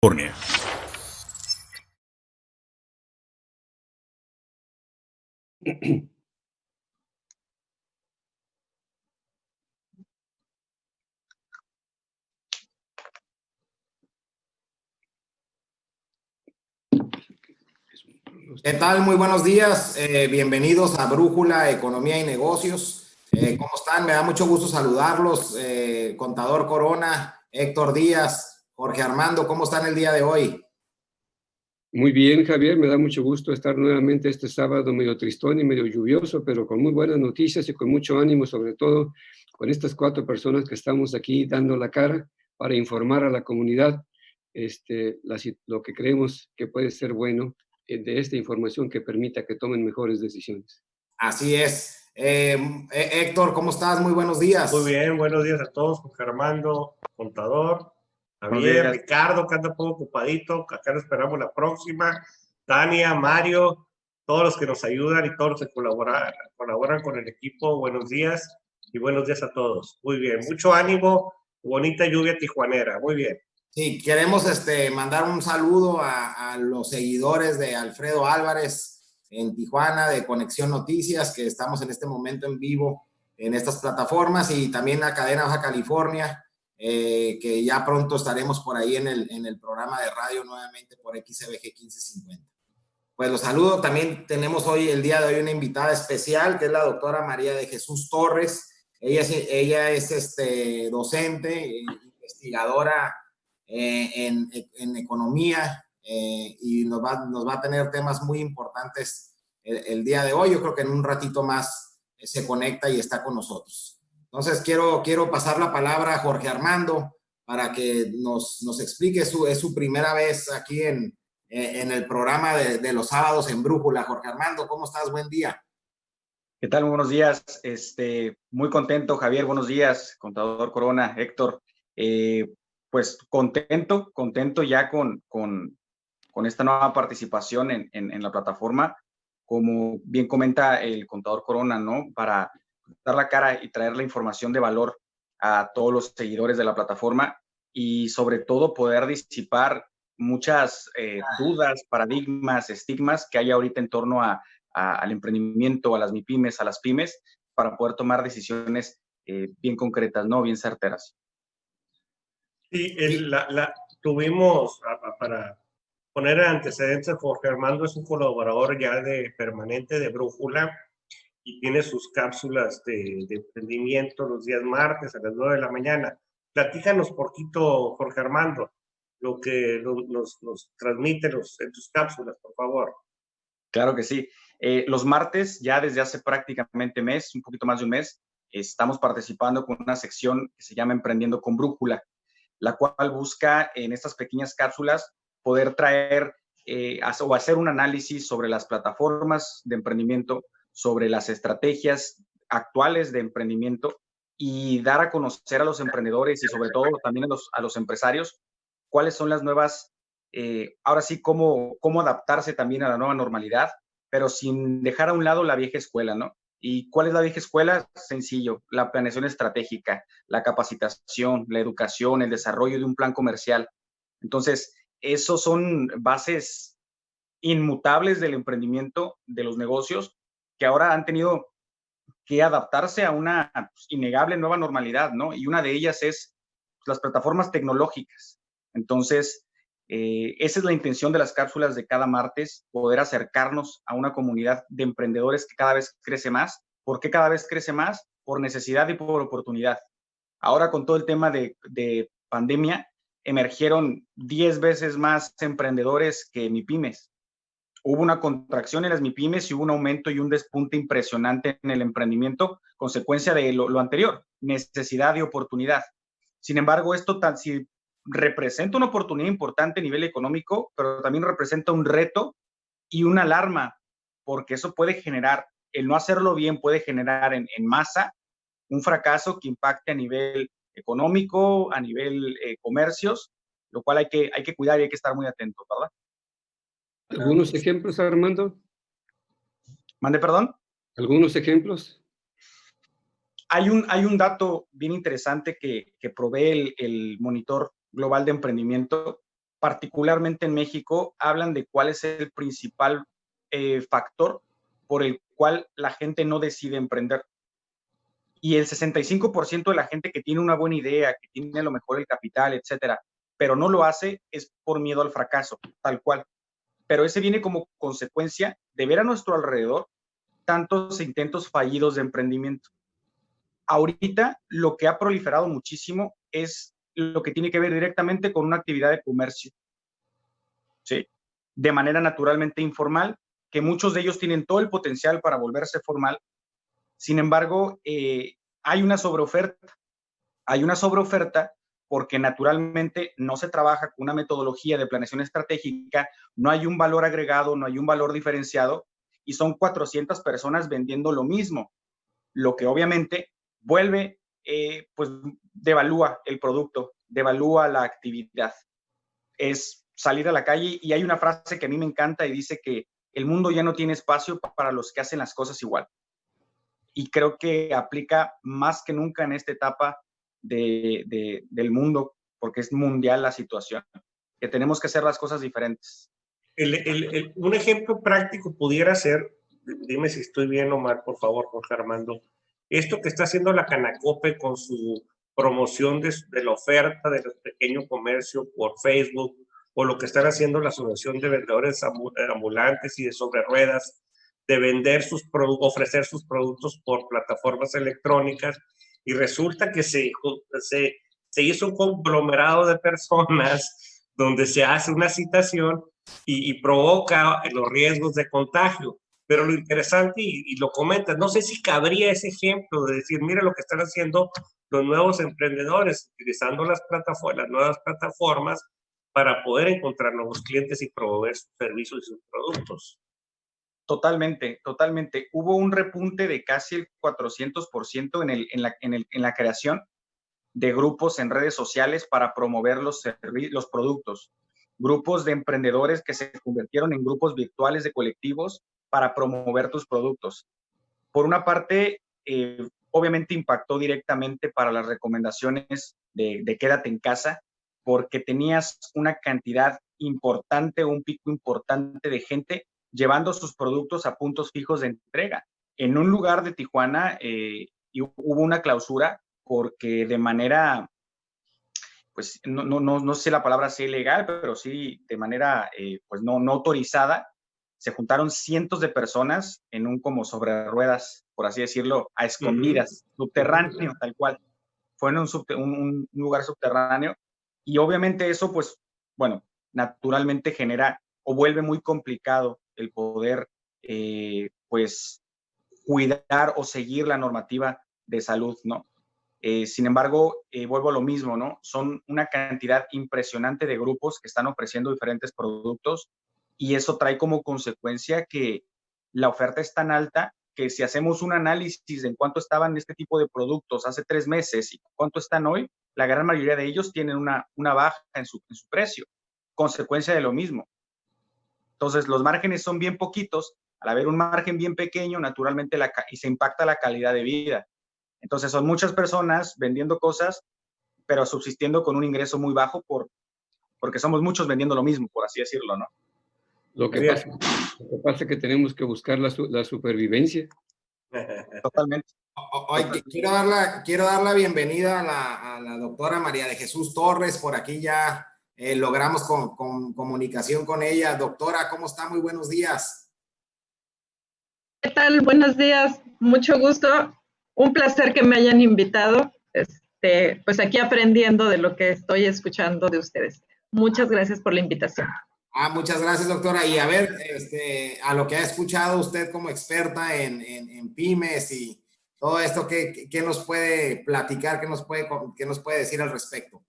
California. ¿Qué tal? Muy buenos días. Bienvenidos a Brújula, Economía y Negocios. ¿Cómo están? Me da mucho gusto saludarlos. Contador Corona, Héctor Díaz, Jorge Armando, ¿cómo están el día de hoy? Muy bien, Javier, me da mucho gusto estar nuevamente este sábado medio tristón y medio lluvioso, pero con muy buenas noticias y con mucho ánimo, sobre todo con estas 4 personas que estamos aquí dando la cara para informar a la comunidad lo que creemos que puede ser bueno de esta información que permita que tomen mejores decisiones. Así es. Héctor, ¿cómo estás? Muy buenos días. Muy bien, buenos días a todos, Jorge Armando, contador, Javier, Ricardo, que anda un poco ocupadito, acá lo esperamos la próxima, Tania, Mario, todos los que nos ayudan y todos los que colaboran con el equipo, buenos días y buenos días a todos. Muy bien, mucho ánimo, bonita lluvia tijuanera, muy bien. Sí, queremos mandar un saludo a los seguidores de Alfredo Álvarez en Tijuana, de Conexión Noticias, que estamos en este momento en vivo en estas plataformas, y también a Cadena Baja California, que ya pronto estaremos por ahí en el programa de radio nuevamente por XBG 1550. Pues los saludo. También tenemos hoy, el día de hoy, una invitada especial, que es la doctora María de Jesús Torres. Ella es docente, investigadora en economía, y nos va a tener temas muy importantes el día de hoy. Yo creo que en un ratito más se conecta y está con nosotros. Entonces quiero pasar la palabra a Jorge Armando para que nos explique. Es su primera vez aquí en el programa de los sábados en Brújula. Jorge Armando, ¿cómo estás? Buen día. ¿Qué tal? Muy buenos días. Muy contento, Javier. Buenos días, contador Corona, Héctor. Pues contento ya con esta nueva participación en la plataforma. Como bien comenta el contador Corona, ¿no? Para dar la cara y traer la información de valor a todos los seguidores de la plataforma y sobre todo poder disipar muchas dudas, paradigmas, estigmas que hay ahorita en torno al emprendimiento, a las MIPYMES, a las pymes, para poder tomar decisiones bien concretas, ¿no? Bien certeras. Sí, tuvimos, para poner antecedentes, Jorge Armando es un colaborador ya permanente de Brújula y tiene sus cápsulas de emprendimiento los días martes a las 9 de la mañana. Platícanos poquito, Jorge Armando, lo que nos transmite en tus cápsulas, por favor. Claro que sí. Los martes, ya desde hace prácticamente un poquito más de un mes, estamos participando con una sección que se llama Emprendiendo con Brújula, la cual busca en estas pequeñas cápsulas poder traer o hacer un análisis sobre las plataformas de emprendimiento, sobre las estrategias actuales de emprendimiento y dar a conocer a los emprendedores y sobre todo también a los empresarios cuáles son las nuevas, ahora sí, cómo adaptarse también a la nueva normalidad, pero sin dejar a un lado la vieja escuela, ¿no? ¿Y cuál es la vieja escuela? Sencillo, la planeación estratégica, la capacitación, la educación, el desarrollo de un plan comercial. Entonces, esos son bases inmutables del emprendimiento, de los negocios, que ahora han tenido que adaptarse a una innegable nueva normalidad, ¿no? Y una de ellas es las plataformas tecnológicas. Entonces, esa es la intención de las cápsulas de cada martes, poder acercarnos a una comunidad de emprendedores que cada vez crece más. ¿Por qué cada vez crece más? Por necesidad y por oportunidad. Ahora, con todo el tema de pandemia, emergieron 10 veces más emprendedores que MIPYMES. Hubo una contracción en las MIPYMES y hubo un aumento y un despunte impresionante en el emprendimiento, consecuencia de lo anterior, necesidad y oportunidad. Sin embargo, esto sí representa una oportunidad importante a nivel económico, pero también representa un reto y una alarma, porque eso puede generar, el no hacerlo bien puede generar en masa un fracaso que impacte a nivel económico, a nivel comercios, lo cual hay que cuidar y hay que estar muy atentos, ¿verdad? ¿Algunos ejemplos, Armando? ¿Mande, perdón? ¿Algunos ejemplos? Hay un dato bien interesante que provee el Monitor Global de Emprendimiento, particularmente en México, hablan de cuál es el principal factor por el cual la gente no decide emprender. Y el 65% de la gente que tiene una buena idea, que tiene a lo mejor el capital, etcétera, pero no lo hace, es por miedo al fracaso, tal cual. Pero ese viene como consecuencia de ver a nuestro alrededor tantos intentos fallidos de emprendimiento. Ahorita lo que ha proliferado muchísimo es lo que tiene que ver directamente con una actividad de comercio, ¿sí? De manera naturalmente informal, que muchos de ellos tienen todo el potencial para volverse formal. Sin embargo, hay una sobreoferta. Hay una sobreoferta porque naturalmente no se trabaja con una metodología de planeación estratégica, no hay un valor agregado, no hay un valor diferenciado, y son 400 personas vendiendo lo mismo, lo que obviamente vuelve, pues devalúa el producto, devalúa la actividad. Es salir a la calle, y hay una frase que a mí me encanta y dice que el mundo ya no tiene espacio para los que hacen las cosas igual. Y creo que aplica más que nunca en esta etapa del mundo, porque es mundial la situación, que tenemos que hacer las cosas diferentes. Un ejemplo práctico pudiera ser, dime si estoy bien, Omar, por favor, Jorge Armando, esto que está haciendo la Canacope con su promoción de la oferta de los pequeños comercios por Facebook, o lo que están haciendo la Asociación de Vendedores Ambulantes y de Sobre Ruedas, de vender ofrecer sus productos por plataformas electrónicas, y resulta que se hizo un conglomerado de personas donde se hace una citación y provoca los riesgos de contagio. Pero lo interesante, y lo comentas, no sé si cabría ese ejemplo de decir, mira lo que están haciendo los nuevos emprendedores, utilizando las nuevas plataformas para poder encontrar nuevos clientes y promover sus servicios y sus productos. Totalmente, totalmente. Hubo un repunte de casi el 400% en la creación de grupos en redes sociales para promover los productos. Grupos de emprendedores que se convirtieron en grupos virtuales de colectivos para promover tus productos. Por una parte, obviamente impactó directamente para las recomendaciones de quédate en casa, porque tenías una cantidad importante, un pico importante de gente llevando sus productos a puntos fijos de entrega. En un lugar de Tijuana hubo una clausura porque de manera, pues no sé la palabra sea ilegal, pero sí de manera pues no autorizada, se juntaron cientos de personas en un como sobre ruedas, por así decirlo, a escondidas, subterráneo, tal cual. Fue en un lugar subterráneo, y obviamente eso, pues, bueno, naturalmente genera o vuelve muy complicado el poder, pues, cuidar o seguir la normativa de salud, ¿no? Sin embargo, vuelvo a lo mismo, ¿no? Son una cantidad impresionante de grupos que están ofreciendo diferentes productos, y eso trae como consecuencia que la oferta es tan alta que si hacemos un análisis de en cuánto estaban este tipo de productos hace 3 meses y cuánto están hoy, la gran mayoría de ellos tienen una baja en su precio, consecuencia de lo mismo. Entonces, los márgenes son bien poquitos. Al haber un margen bien pequeño, naturalmente y se impacta la calidad de vida. Entonces, son muchas personas vendiendo cosas, pero subsistiendo con un ingreso muy bajo porque somos muchos vendiendo lo mismo, por así decirlo, ¿no? Lo que pasa es que tenemos que buscar la supervivencia. Totalmente. Hoy quiero dar la bienvenida a la doctora María de Jesús Torres. Por aquí ya logramos con comunicación con ella. Doctora, ¿cómo está? Muy buenos días. ¿Qué tal? Buenos días. Mucho gusto. Un placer que me hayan invitado. Pues aquí aprendiendo de lo que estoy escuchando de ustedes. Muchas gracias por la invitación. Muchas gracias, doctora. Y a ver, a lo que ha escuchado usted como experta en pymes y todo esto, ¿qué nos puede platicar? ¿Qué nos puede decir al respecto?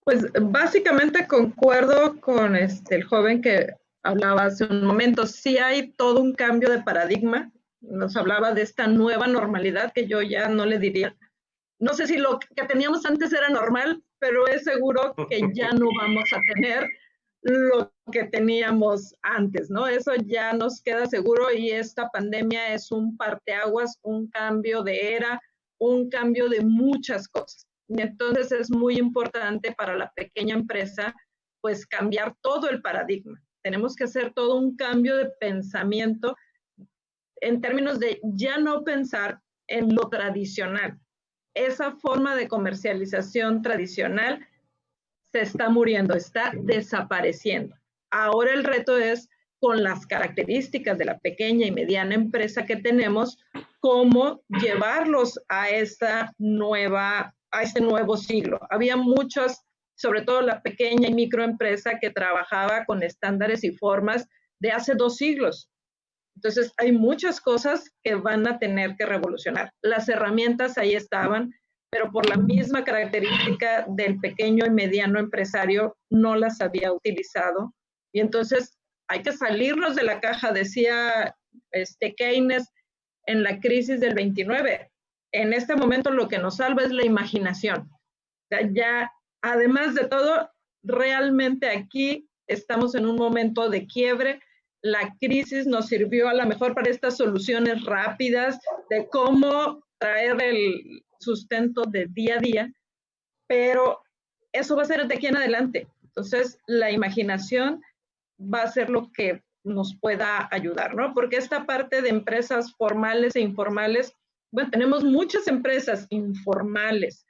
Pues básicamente concuerdo con el joven que hablaba hace un momento. Sí hay todo un cambio de paradigma. Nos hablaba de esta nueva normalidad que yo ya no le diría. No sé si lo que teníamos antes era normal, pero es seguro que ya no vamos a tener lo que teníamos antes, ¿no? Eso ya nos queda seguro, y esta pandemia es un parteaguas, un cambio de era, un cambio de muchas cosas. Y entonces es muy importante para la pequeña empresa, pues cambiar todo el paradigma. Tenemos que hacer todo un cambio de pensamiento en términos de ya no pensar en lo tradicional. Esa forma de comercialización tradicional se está muriendo, está desapareciendo. Ahora el reto es, con las características de la pequeña y mediana empresa que tenemos, cómo llevarlos a este nuevo siglo. Había muchos, sobre todo la pequeña y microempresa, que trabajaba con estándares y formas de hace 2 siglos. Entonces, hay muchas cosas que van a tener que revolucionar. Las herramientas ahí estaban, pero por la misma característica del pequeño y mediano empresario, no las había utilizado. Y entonces, hay que salirnos de la caja, decía Keynes en la crisis del 29. En este momento lo que nos salva es la imaginación. O sea, ya, además de todo, realmente aquí estamos en un momento de quiebre. La crisis nos sirvió a lo mejor para estas soluciones rápidas de cómo traer el sustento de día a día, pero eso va a ser de aquí en adelante. Entonces, la imaginación va a ser lo que nos pueda ayudar, ¿no? Porque esta parte de empresas formales e informales, bueno, tenemos muchas empresas informales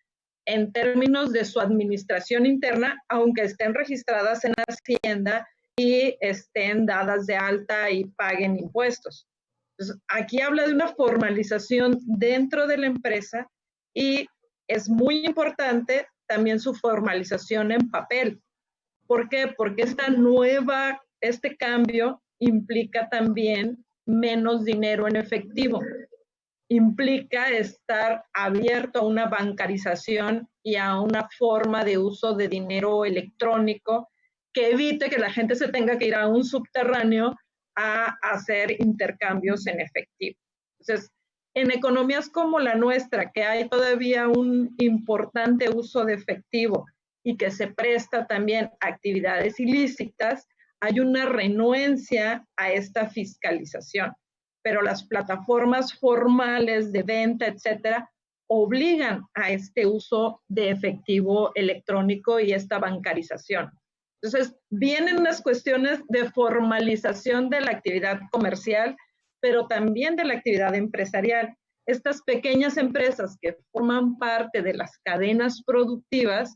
en términos de su administración interna, aunque estén registradas en Hacienda y estén dadas de alta y paguen impuestos. Entonces, aquí habla de una formalización dentro de la empresa y es muy importante también su formalización en papel. ¿Por qué? Porque este cambio implica también menos dinero en efectivo. Implica estar abierto a una bancarización y a una forma de uso de dinero electrónico que evite que la gente se tenga que ir a un subterráneo a hacer intercambios en efectivo. Entonces, en economías como la nuestra, que hay todavía un importante uso de efectivo y que se presta también a actividades ilícitas, hay una renuencia a esta fiscalización. Pero las plataformas formales de venta, etcétera, obligan a este uso de efectivo electrónico y esta bancarización. Entonces, vienen unas cuestiones de formalización de la actividad comercial, pero también de la actividad empresarial. Estas pequeñas empresas que forman parte de las cadenas productivas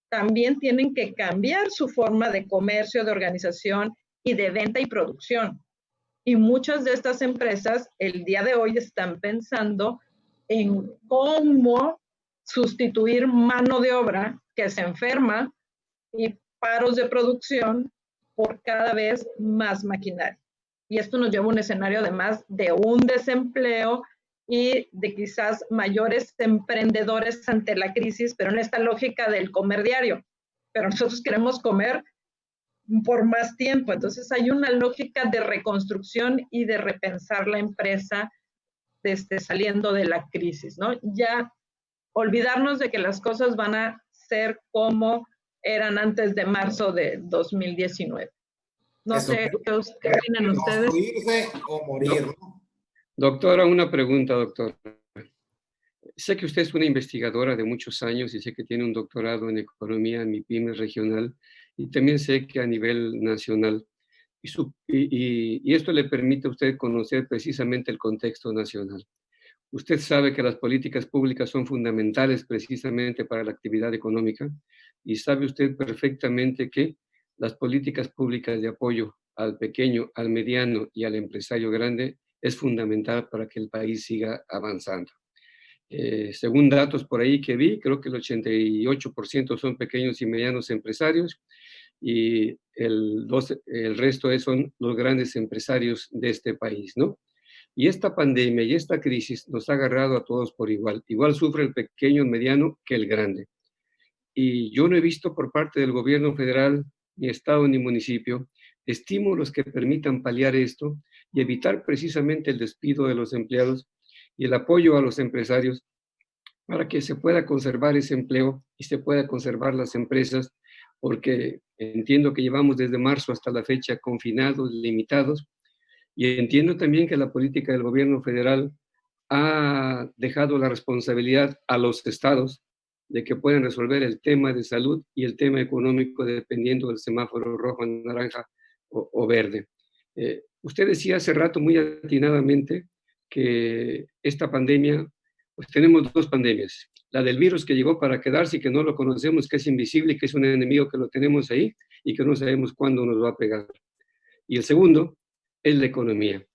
también tienen que cambiar su forma de comercio, de organización y de venta y producción. Y muchas de estas empresas el día de hoy están pensando en cómo sustituir mano de obra que se enferma y paros de producción por cada vez más maquinaria. Y esto nos lleva a un escenario además de un desempleo y de quizás mayores emprendedores ante la crisis, pero en esta lógica del comer diario. Pero nosotros queremos comer por más tiempo. Entonces hay una lógica de reconstrucción y de repensar la empresa desde saliendo de la crisis, ¿no? Ya olvidarnos de que las cosas van a ser como eran antes de marzo de 2019. No sé qué opinan ustedes. Construirse o morir, ¿no? Doctora, una pregunta, doctora. Sé que usted es una investigadora de muchos años y sé que tiene un doctorado en economía MIPYME regional y también sé que a nivel nacional. Y esto le permite a usted conocer precisamente el contexto nacional. Usted sabe que las políticas públicas son fundamentales precisamente para la actividad económica y sabe usted perfectamente que las políticas públicas de apoyo al pequeño, al mediano y al empresario grande es fundamental para que el país siga avanzando. Según datos por ahí que vi, creo que el 88% son pequeños y medianos empresarios y el resto son los grandes empresarios de este país, ¿no? Y esta pandemia y esta crisis nos ha agarrado a todos por igual. Igual sufre el pequeño, el mediano que el grande. Y yo no he visto por parte del gobierno federal, ni estado ni municipio, estímulos que permitan paliar esto y evitar precisamente el despido de los empleados y el apoyo a los empresarios para que se pueda conservar ese empleo y se pueda conservar las empresas, porque entiendo que llevamos desde marzo hasta la fecha confinados, limitados, y entiendo también que la política del gobierno federal ha dejado la responsabilidad a los estados de que puedan resolver el tema de salud y el tema económico dependiendo del semáforo rojo, naranja o verde. Usted decía hace rato muy atinadamente que esta pandemia, pues tenemos dos pandemias. La del virus que llegó para quedarse y que no lo conocemos, que es invisible y que es un enemigo que lo tenemos ahí y que no sabemos cuándo nos va a pegar. Y el segundo es la economía.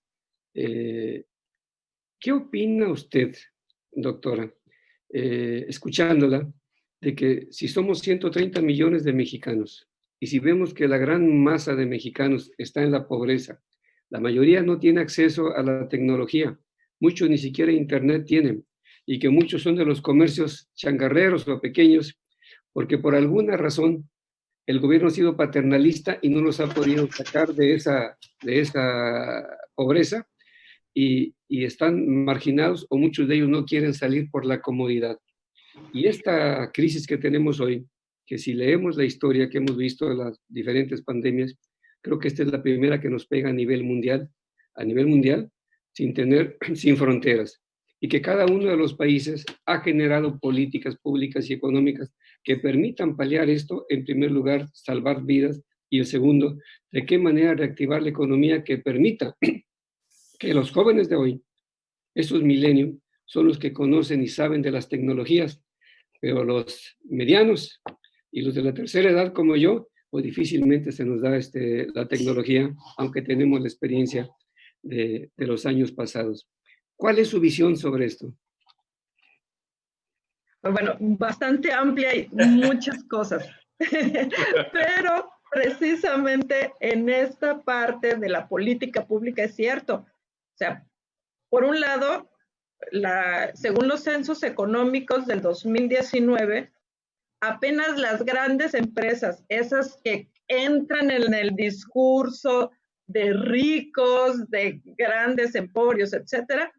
¿Qué opina usted, doctora, escuchándola, de que si somos 130 millones de mexicanos y si vemos que la gran masa de mexicanos está en la pobreza, la mayoría no tiene acceso a la tecnología, muchos ni siquiera internet tienen, y que muchos son de los comercios changarreros o pequeños, porque por alguna razón el gobierno ha sido paternalista y no los ha podido sacar de esa pobreza, y están marginados o muchos de ellos no quieren salir por la comodidad. Y esta crisis que tenemos hoy, que si leemos la historia que hemos visto de las diferentes pandemias, creo que esta es la primera que nos pega a nivel mundial, sin fronteras, y que cada uno de los países ha generado políticas públicas y económicas que permitan paliar esto. En primer lugar, salvar vidas, y el segundo, de qué manera reactivar la economía que permita que los jóvenes de hoy, estos millennials, son los que conocen y saben de las tecnologías, pero los medianos y los de la tercera edad como yo, pues difícilmente se nos da la tecnología, aunque tenemos la experiencia de los años pasados. ¿Cuál es su visión sobre esto? Bueno, bastante amplia y muchas cosas. Pero precisamente en esta parte de la política pública es cierto. O sea, por un lado, según los censos económicos del 2019, apenas las grandes empresas, esas que entran en el discurso de ricos, de grandes emporios, etcétera,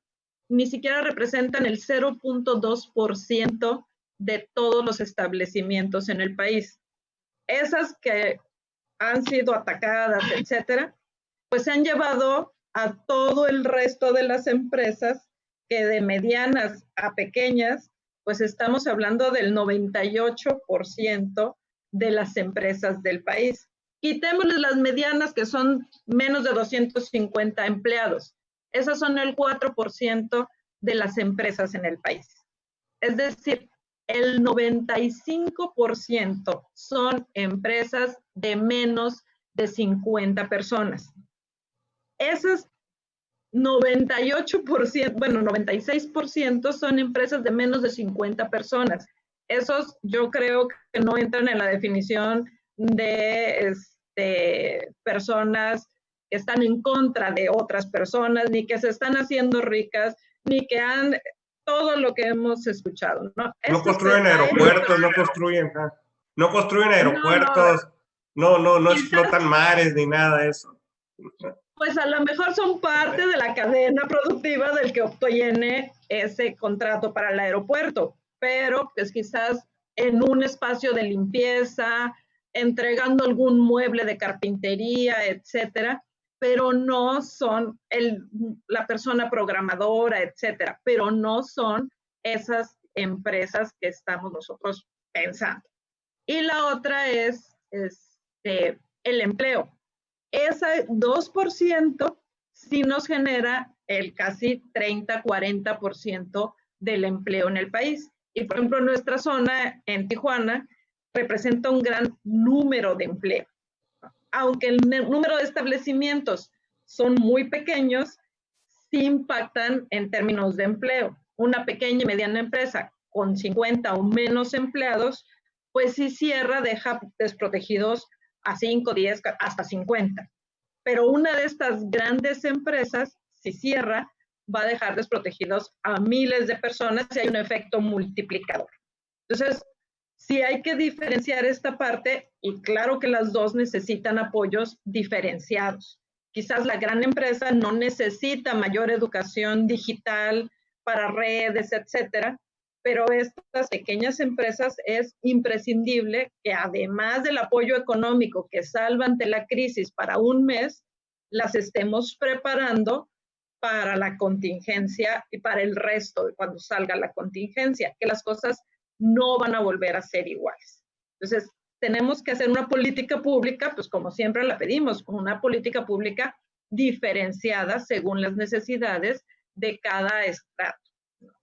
ni siquiera representan el 0.2% de todos los establecimientos en el país. Esas que han sido atacadas, etcétera, pues se han llevado a todo el resto de las empresas, que de medianas a pequeñas, pues estamos hablando del 98% de las empresas del país. Quitémosle las medianas, que son menos de 250 empleados. Esas son el 4% de las empresas en el país. Es decir, el 95% son empresas de menos de 50 personas. Esas 96% son empresas de menos de 50 personas. Esos yo creo que no entran en la definición de personas que están en contra de otras personas, ni que se están haciendo ricas, ni que han todo lo que hemos escuchado, ¿no? No construyen aeropuertos, no construyen aeropuertos, no explotan mares ni nada de eso. Pues a lo mejor son parte de la cadena productiva del que obtiene ese contrato para el aeropuerto, pero pues quizás en un espacio de limpieza, entregando algún mueble de carpintería, etcétera, pero no son la persona programadora, etcétera, pero no son esas empresas que estamos nosotros pensando. Y la otra es el empleo. Ese 2% sí nos genera el casi 30-40% del empleo en el país. Y por ejemplo, nuestra zona en Tijuana representa un gran número de empleo. Aunque el número de establecimientos son muy pequeños, sí impactan en términos de empleo. Una pequeña y mediana empresa con 50 o menos empleados, pues si cierra, deja desprotegidos a 5, 10, hasta 50. Pero una de estas grandes empresas, si cierra, va a dejar desprotegidos a miles de personas y hay un efecto multiplicador. Entonces, sí hay que diferenciar esta parte, y claro que las dos necesitan apoyos diferenciados. Quizás la gran empresa no necesita mayor educación digital para redes, etcétera, pero estas pequeñas empresas es imprescindible que además del apoyo económico que salva ante la crisis para un mes, las estemos preparando para la contingencia y para el resto de cuando salga la contingencia, que las cosas no van a volver a ser iguales. Entonces, tenemos que hacer una política pública, pues como siempre la pedimos, una política pública diferenciada según las necesidades de cada estrato.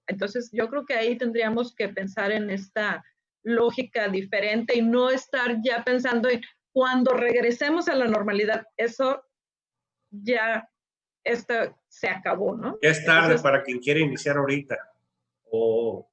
Entonces, yo creo que ahí tendríamos que pensar en esta lógica diferente y no estar ya pensando en cuando regresemos a la normalidad, eso ya se acabó, ¿no? Ya es tarde para quien quiere iniciar ahorita o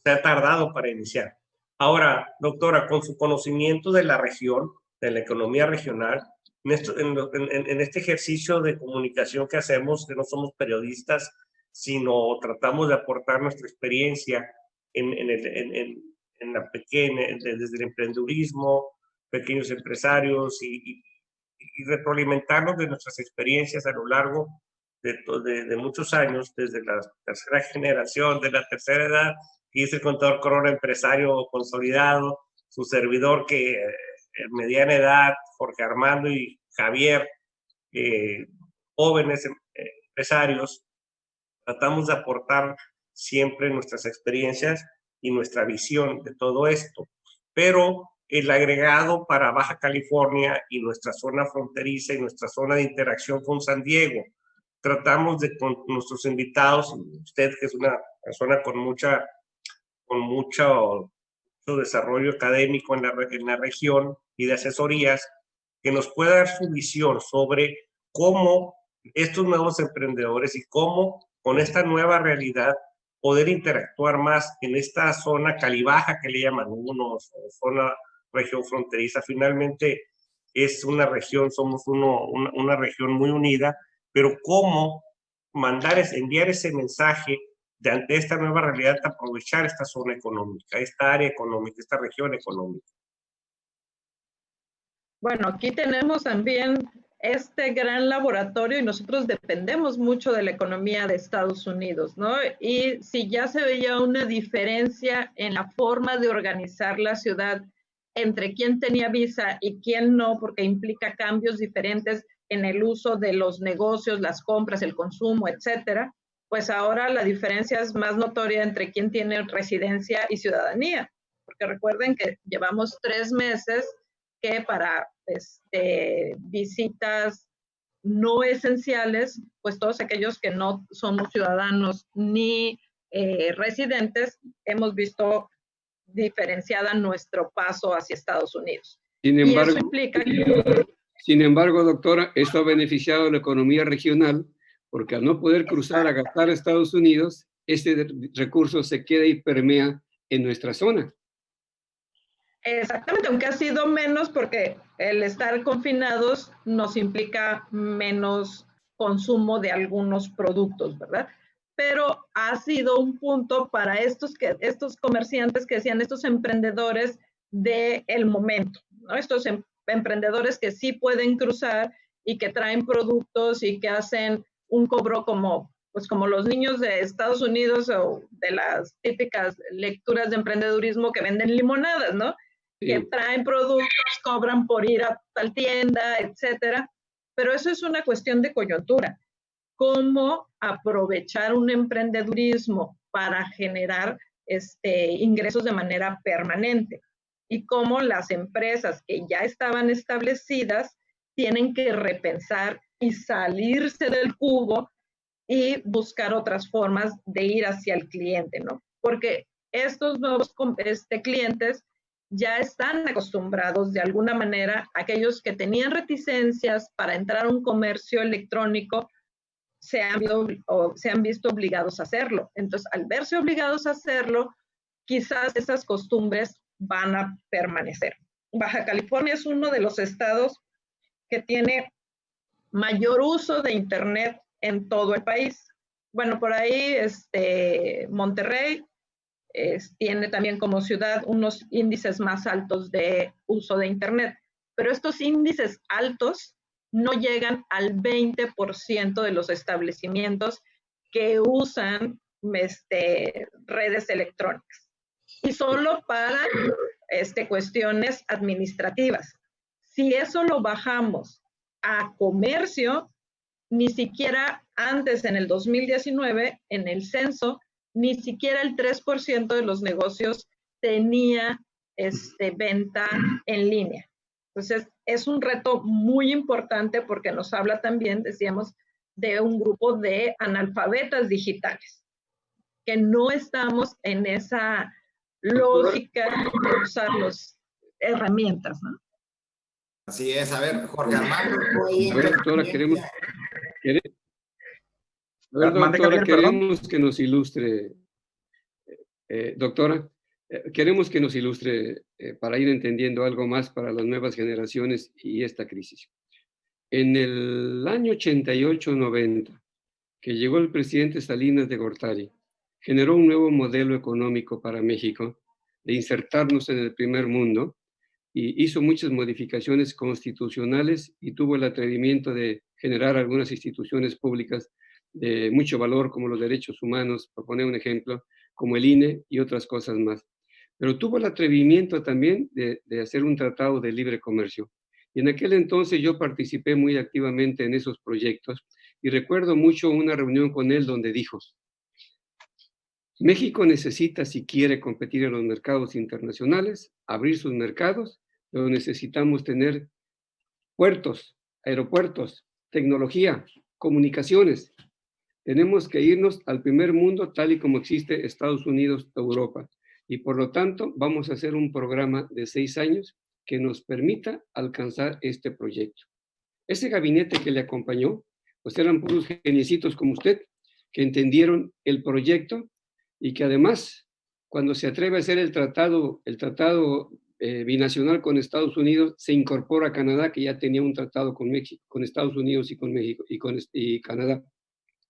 se ha tardado para iniciar. Ahora, doctora, con su conocimiento de la región, de la economía regional, en este ejercicio de comunicación que hacemos, que no somos periodistas, sino tratamos de aportar nuestra experiencia en la pequeña, desde el emprendedurismo, pequeños empresarios y retroalimentarnos de nuestras experiencias a lo largo de muchos años, desde la tercera generación, de la tercera edad, que es el contador Corona empresario consolidado, su servidor que en mediana edad, Jorge Armando y Javier, jóvenes empresarios, tratamos de aportar siempre nuestras experiencias y nuestra visión de todo esto. Pero el agregado para Baja California y nuestra zona fronteriza y nuestra zona de interacción con San Diego, tratamos de con nuestros invitados, usted que es una persona con mucho desarrollo académico en la región y de asesorías, que nos pueda dar su visión sobre cómo estos nuevos emprendedores y cómo con esta nueva realidad poder interactuar más en esta zona calibaja que le llaman unos, o zona región fronteriza. Finalmente es una región, somos una región muy unida, pero cómo enviar ese mensaje de ante esta nueva realidad, aprovechar esta zona económica, esta área económica, esta región económica. Bueno, aquí tenemos también este gran laboratorio y nosotros dependemos mucho de la economía de Estados Unidos, ¿no? Y si ya se veía una diferencia en la forma de organizar la ciudad entre quién tenía visa y quién no, porque implica cambios diferentes en el uso de los negocios, las compras, el consumo, etcétera, pues ahora la diferencia es más notoria entre quién tiene residencia y ciudadanía, porque recuerden que llevamos 3 meses que para visitas no esenciales, pues todos aquellos que no somos ciudadanos ni residentes, hemos visto diferenciada nuestro paso hacia Estados Unidos. Sin embargo, y eso implica que... Sin embargo, doctora, esto ha beneficiado a la economía regional porque al no poder cruzar a gastar a Estados Unidos, este recurso se queda y permea en nuestra zona. Exactamente, aunque ha sido menos porque el estar confinados nos implica menos consumo de algunos productos, ¿verdad? Pero ha sido un punto para estos comerciantes que decían, estos emprendedores del momento, ¿no? Estos emprendedores que sí pueden cruzar y que traen productos y que hacen un cobro como los niños de Estados Unidos o de las típicas lecturas de emprendedurismo que venden limonadas, ¿no? Que traen productos, cobran por ir a tal tienda, etcétera. Pero eso es una cuestión de coyuntura. ¿Cómo aprovechar un emprendedurismo para generar ingresos de manera permanente? Y cómo las empresas que ya estaban establecidas tienen que repensar y salirse del cubo y buscar otras formas de ir hacia el cliente, ¿no? Porque estos nuevos clientes ya están acostumbrados de alguna manera, aquellos que tenían reticencias para entrar a un comercio electrónico, se han visto obligados a hacerlo. Entonces, al verse obligados a hacerlo, quizás esas costumbres van a permanecer. Baja California es uno de los estados que tiene mayor uso de Internet en todo el país. Bueno, por ahí Monterrey tiene también como ciudad unos índices más altos de uso de Internet, pero estos índices altos no llegan al 20% de los establecimientos que usan redes electrónicas. Y solo para cuestiones administrativas. Si eso lo bajamos a comercio, ni siquiera antes en el 2019, en el censo, ni siquiera el 3% de los negocios tenía venta en línea. Entonces, es un reto muy importante porque nos habla también, decíamos, de un grupo de analfabetas digitales, que no estamos en esa lógica de usar las herramientas, ¿no? Así es. A ver, Jorge Armando. A ver, doctora, queremos que nos ilustre, doctora, queremos que nos ilustre para ir entendiendo algo más para las nuevas generaciones y esta crisis. En el año 88-90, que llegó el presidente Salinas de Gortari, generó un nuevo modelo económico para México, de insertarnos en el primer mundo, y hizo muchas modificaciones constitucionales y tuvo el atrevimiento de generar algunas instituciones públicas de mucho valor, como los derechos humanos, por poner un ejemplo, como el INE y otras cosas más. Pero tuvo el atrevimiento también de hacer un tratado de libre comercio. Y en aquel entonces yo participé muy activamente en esos proyectos y recuerdo mucho una reunión con él donde dijo: México necesita, si quiere competir en los mercados internacionales, abrir sus mercados, pero necesitamos tener puertos, aeropuertos, tecnología, comunicaciones. Tenemos que irnos al primer mundo tal y como existe Estados Unidos, Europa. Y por lo tanto, vamos a hacer un programa de 6 años que nos permita alcanzar este proyecto. Ese gabinete que le acompañó, pues eran puros geniecitos como usted, que entendieron el proyecto y que además, cuando se atreve a hacer el tratado binacional con Estados Unidos, se incorpora a Canadá, que ya tenía un tratado con México, con Estados Unidos y con México y Canadá.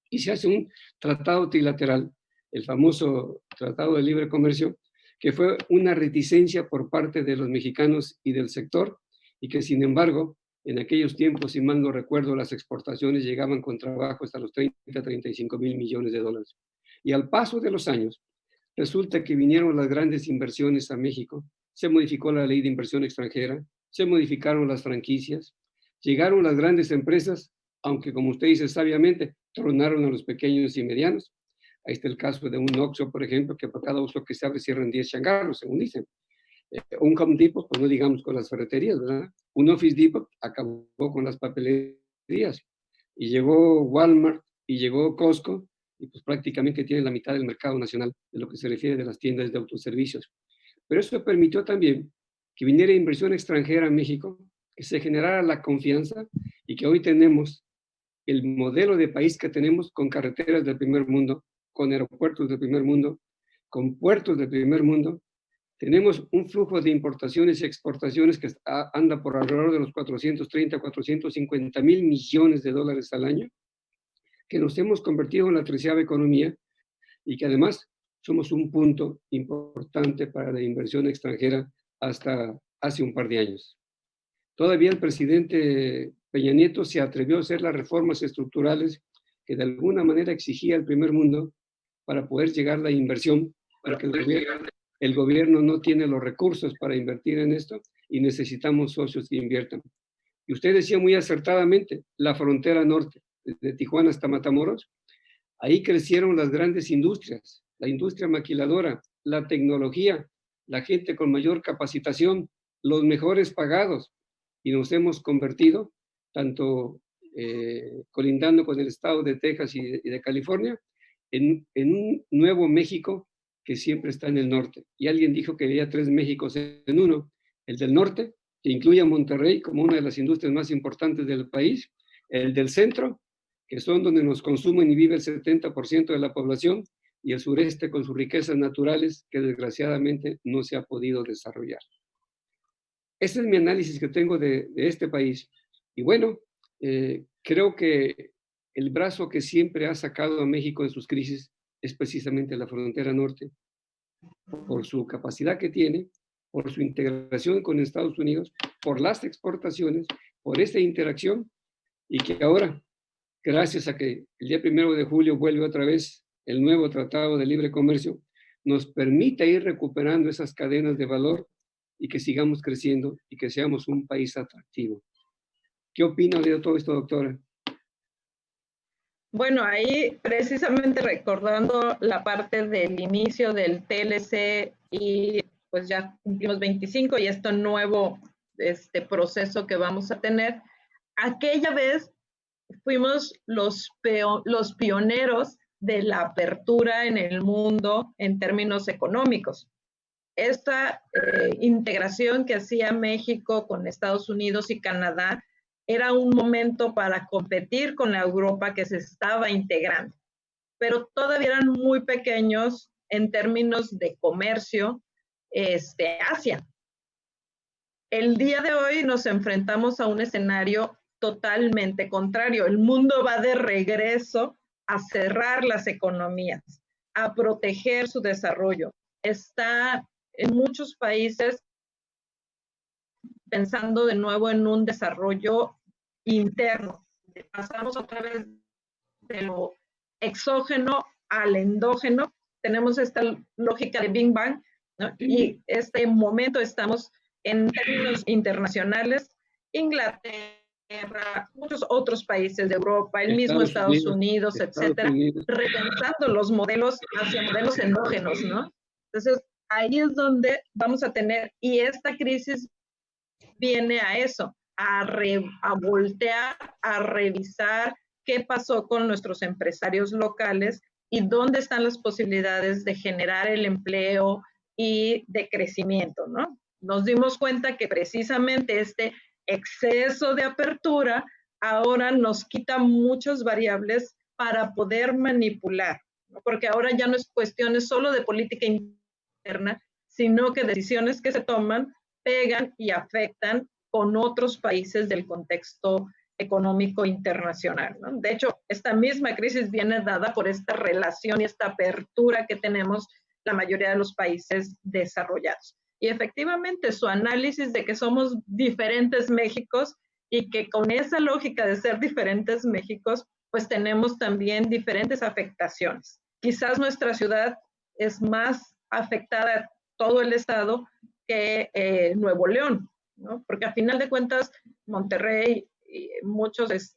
Y se hace un tratado trilateral, el famoso Tratado de Libre Comercio, que fue una reticencia por parte de los mexicanos y del sector, y que sin embargo, en aquellos tiempos, si mal no recuerdo, las exportaciones llegaban con trabajo hasta los 30-35 mil millones de dólares. Y al paso de los años, resulta que vinieron las grandes inversiones a México, se modificó la ley de inversión extranjera, se modificaron las franquicias, llegaron las grandes empresas, aunque como usted dice sabiamente, tronaron a los pequeños y medianos. Ahí está el caso de un Oxxo, por ejemplo, que por cada Oxxo que se abre cierran 10 changarros, según dicen. Un Home Depot, pues no digamos con las ferreterías, ¿verdad? Un Office Depot acabó con las papelerías. Y llegó Walmart y llegó Costco, y pues prácticamente tiene la mitad del mercado nacional de lo que se refiere de las tiendas de autoservicios. Pero eso permitió también que viniera inversión extranjera a México, que se generara la confianza y que hoy tenemos el modelo de país que tenemos con carreteras del primer mundo, con aeropuertos del primer mundo, con puertos del primer mundo. Tenemos un flujo de importaciones y exportaciones que anda por alrededor de los 430, 450 mil millones de dólares al año, que nos hemos convertido en la 13ª economía y que además somos un punto importante para la inversión extranjera hasta hace un par de años. Todavía el presidente Peña Nieto se atrevió a hacer las reformas estructurales que de alguna manera exigía el primer mundo para poder llegar a la inversión, porque el gobierno no tiene los recursos para invertir en esto y necesitamos socios que inviertan. Y usted decía muy acertadamente, la frontera norte, desde Tijuana hasta Matamoros, ahí crecieron las grandes industrias, la industria maquiladora, la tecnología, la gente con mayor capacitación, los mejores pagados, y nos hemos convertido, tanto colindando con el estado de Texas y de California, en un nuevo México que siempre está en el norte. Y alguien dijo que había 3 Méxicos en uno, el del norte, que incluye a Monterrey como una de las industrias más importantes del país, el del centro, que son donde nos consumen y vive el 70% de la población, y el sureste con sus riquezas naturales que desgraciadamente no se ha podido desarrollar. Ese es mi análisis que tengo de este país. Y bueno, creo que el brazo que siempre ha sacado a México en sus crisis es precisamente la frontera norte, por su capacidad que tiene, por su integración con Estados Unidos, por las exportaciones, por esta interacción, y que ahora, gracias a que el día 1 de julio vuelve otra vez el nuevo Tratado de Libre Comercio, nos permite ir recuperando esas cadenas de valor y que sigamos creciendo y que seamos un país atractivo. ¿Qué opina de todo esto, doctora? Bueno, ahí precisamente recordando la parte del inicio del TLC y pues ya cumplimos 25 y este nuevo proceso que vamos a tener. Aquella vez fuimos los pioneros de la apertura en el mundo en términos económicos. Esta integración que hacía México con Estados Unidos y Canadá era un momento para competir con la Europa que se estaba integrando, pero todavía eran muy pequeños en términos de comercio. Asia. El día de hoy nos enfrentamos a un escenario totalmente contrario. El mundo va de regreso a cerrar las economías, a proteger su desarrollo. Está en muchos países pensando de nuevo en un desarrollo interno. Pasamos otra vez de lo exógeno al endógeno. Tenemos esta lógica de Big Bang, ¿no? Y este momento estamos en términos internacionales, Inglaterra, muchos otros países de Europa, el mismo Estados Unidos, etcétera, repensando los modelos hacia modelos endógenos, ¿no? Entonces, ahí es donde vamos a tener, y esta crisis viene a eso, a voltear, a revisar qué pasó con nuestros empresarios locales y dónde están las posibilidades de generar el empleo y de crecimiento, ¿no? Nos dimos cuenta que precisamente este exceso de apertura ahora nos quita muchas variables para poder manipular, ¿no? Porque ahora ya no es cuestiones solo de política interna, sino que decisiones que se toman pegan y afectan con otros países del contexto económico internacional, ¿no? De hecho, esta misma crisis viene dada por esta relación y esta apertura que tenemos la mayoría de los países desarrollados. Y efectivamente, su análisis de que somos diferentes Méxicos y que con esa lógica de ser diferentes Méxicos, pues tenemos también diferentes afectaciones. Quizás nuestra ciudad es más afectada, todo el estado, que Nuevo León, ¿no? Porque a final de cuentas, Monterrey y muchas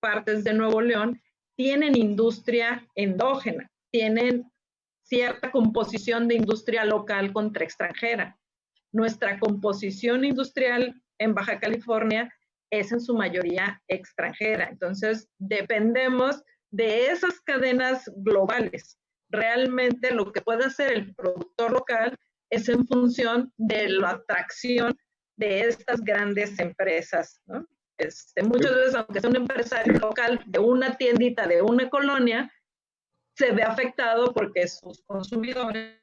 partes de Nuevo León tienen industria endógena, tienen cierta composición de industria local contra extranjera. Nuestra composición industrial en Baja California es en su mayoría extranjera. Entonces, dependemos de esas cadenas globales. Realmente lo que puede hacer el productor local es en función de la atracción de estas grandes empresas, ¿no? Muchas veces, aunque sea un empresario local de una tiendita, de una colonia, se ve afectado porque sus consumidores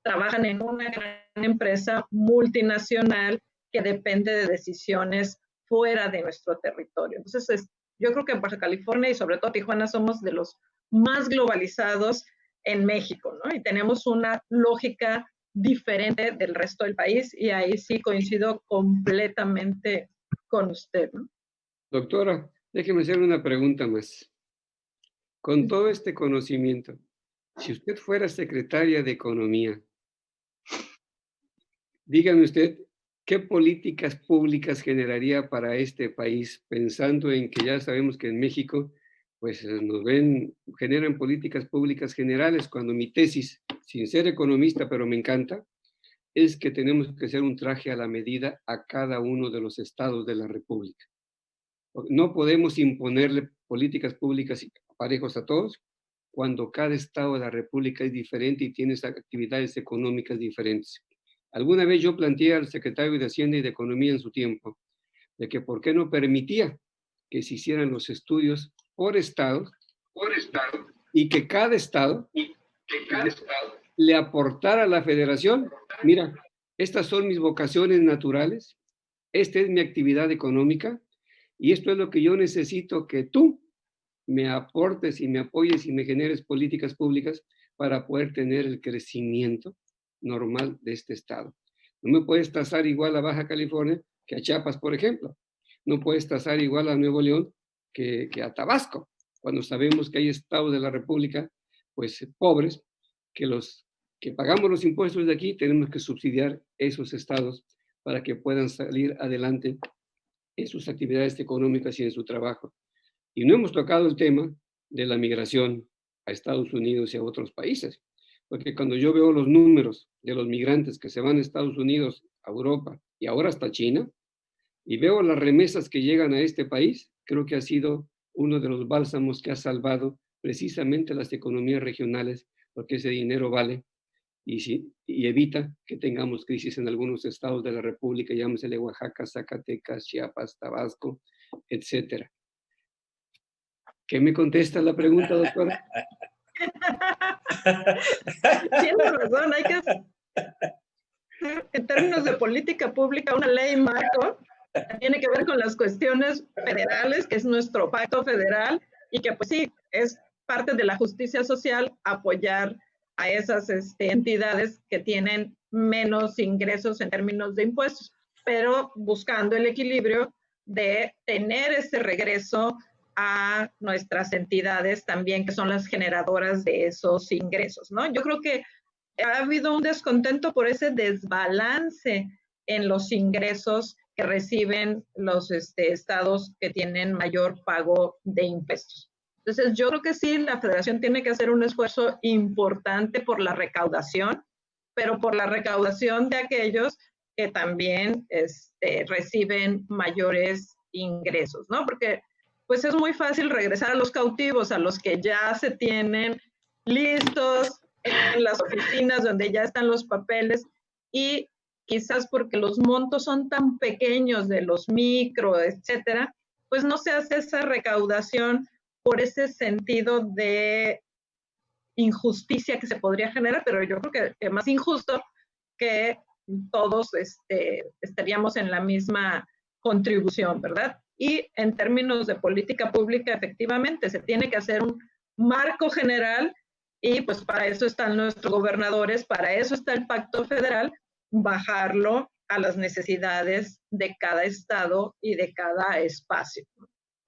trabajan en una gran empresa multinacional que depende de decisiones fuera de nuestro territorio. Entonces, yo creo que en Baja California y sobre todo Tijuana somos de los más globalizados en México, ¿no? Y tenemos una lógica diferente del resto del país y ahí sí coincido completamente con usted, ¿no? Doctora, déjeme hacer una pregunta más. Con todo este conocimiento, si usted fuera secretaria de Economía, dígame usted, ¿qué políticas públicas generaría para este país? Pensando en que ya sabemos que en México, pues generan políticas públicas generales, cuando mi tesis, sin ser economista, pero me encanta, es que tenemos que hacer un traje a la medida a cada uno de los estados de la República. No podemos imponerle políticas públicas parejos a todos cuando cada estado de la República es diferente y tiene actividades económicas diferentes. Alguna vez yo planteé al secretario de Hacienda y de Economía en su tiempo de que por qué no permitía que se hicieran los estudios por estado y que cada estado le aportara a la federación, mira, estas son mis vocaciones naturales, esta es mi actividad económica y esto es lo que yo necesito que tú me aportes y me apoyes y me generes políticas públicas para poder tener el crecimiento normal de este estado. No me puedes tasar igual a Baja California que a Chiapas, por ejemplo. No puedes tasar igual a Nuevo León que a Tabasco, cuando sabemos que hay estados de la República, pues pobres, que los que pagamos los impuestos de aquí tenemos que subsidiar esos estados para que puedan salir adelante en sus actividades económicas y en su trabajo. Y no hemos tocado el tema de la migración a Estados Unidos y a otros países, porque cuando yo veo los números de los migrantes que se van a Estados Unidos, a Europa y ahora hasta China, y veo las remesas que llegan a este país, creo que ha sido uno de los bálsamos que ha salvado precisamente las economías regionales, porque ese dinero vale y evita que tengamos crisis en algunos estados de la República, llámesele Oaxaca, Zacatecas, Chiapas, Tabasco, etcétera. ¿Qué me contesta la pregunta, doctora? Tienes razón, hay que hacer, en términos de política pública, una ley marco que tiene que ver con las cuestiones federales, que es nuestro pacto federal, y que pues sí, es parte de la justicia social apoyar a esas entidades que tienen menos ingresos en términos de impuestos, pero buscando el equilibrio de tener ese regreso a nuestras entidades también, que son las generadoras de esos ingresos, ¿no? Yo creo que ha habido un descontento por ese desbalance en los ingresos que reciben los estados que tienen mayor pago de impuestos. Entonces, yo creo que sí, la federación tiene que hacer un esfuerzo importante por la recaudación, pero por la recaudación de aquellos que también reciben mayores ingresos, ¿no? Porque pues es muy fácil regresar a los cautivos, a los que ya se tienen listos en las oficinas donde ya están los papeles, y quizás porque los montos son tan pequeños de los micro, etcétera, pues no se hace esa recaudación por ese sentido de injusticia que se podría generar, pero yo creo que más injusto que todos estaríamos en la misma contribución, ¿verdad? Y en términos de política pública, efectivamente, se tiene que hacer un marco general, y pues para eso están nuestros gobernadores, para eso está el pacto federal, bajarlo a las necesidades de cada estado y de cada espacio.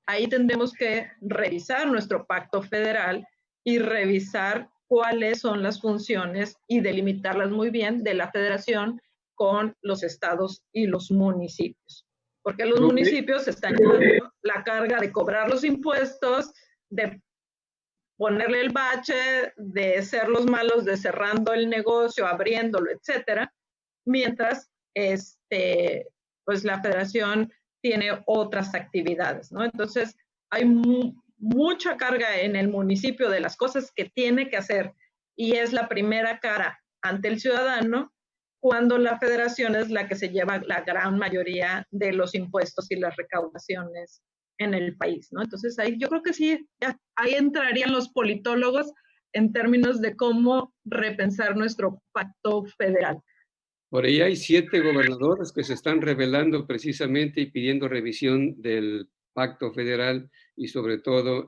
Ahí tendremos que revisar nuestro pacto federal y revisar cuáles son las funciones y delimitarlas muy bien de la federación con los estados y los municipios. Porque los municipios están llevando la carga de cobrar los impuestos, de ponerle el bache, de ser los malos, de cerrando el negocio, abriéndolo, etcétera, mientras pues la federación tiene otras actividades, ¿no? Entonces, hay mucha carga en el municipio de las cosas que tiene que hacer, y es la primera cara ante el ciudadano, cuando la federación es la que se lleva la gran mayoría de los impuestos y las recaudaciones en el país, ¿no? Entonces, ahí yo creo que sí, ahí entrarían los politólogos en términos de cómo repensar nuestro pacto federal. Por ahí hay 7 gobernadores que se están rebelando precisamente y pidiendo revisión del pacto federal, y sobre todo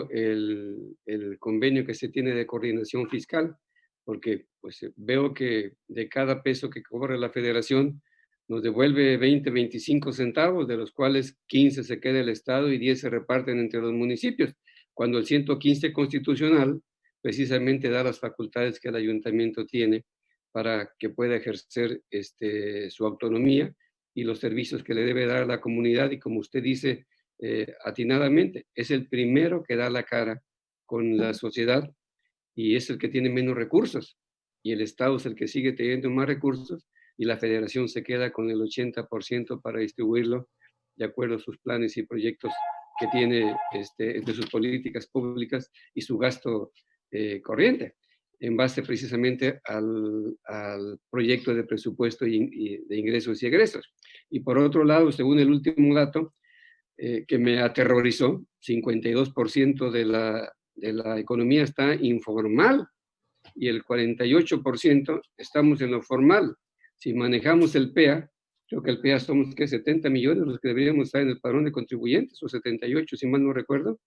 el convenio que se tiene de coordinación fiscal, porque pues veo que de cada peso que cobra la federación nos devuelve 20, 25 centavos, de los cuales 15 se queda el Estado y 10 se reparten entre los municipios, cuando el 115 constitucional precisamente da las facultades que el ayuntamiento tiene para que pueda ejercer su autonomía y los servicios que le debe dar a la comunidad. Y como usted dice atinadamente, es el primero que da la cara con la sociedad y es el que tiene menos recursos. Y el Estado es el que sigue teniendo más recursos, y la federación se queda con el 80% para distribuirlo de acuerdo a sus planes y proyectos que tiene de sus políticas públicas y su gasto corriente, en base precisamente al proyecto de presupuesto y de ingresos y egresos. Y por otro lado, según el último dato que me aterrorizó, 52% de la economía está informal y el 48% estamos en lo formal. Si manejamos el PEA, creo que el PEA somos 70 millones los que deberíamos estar en el padrón de contribuyentes, o 78 si mal no recuerdo,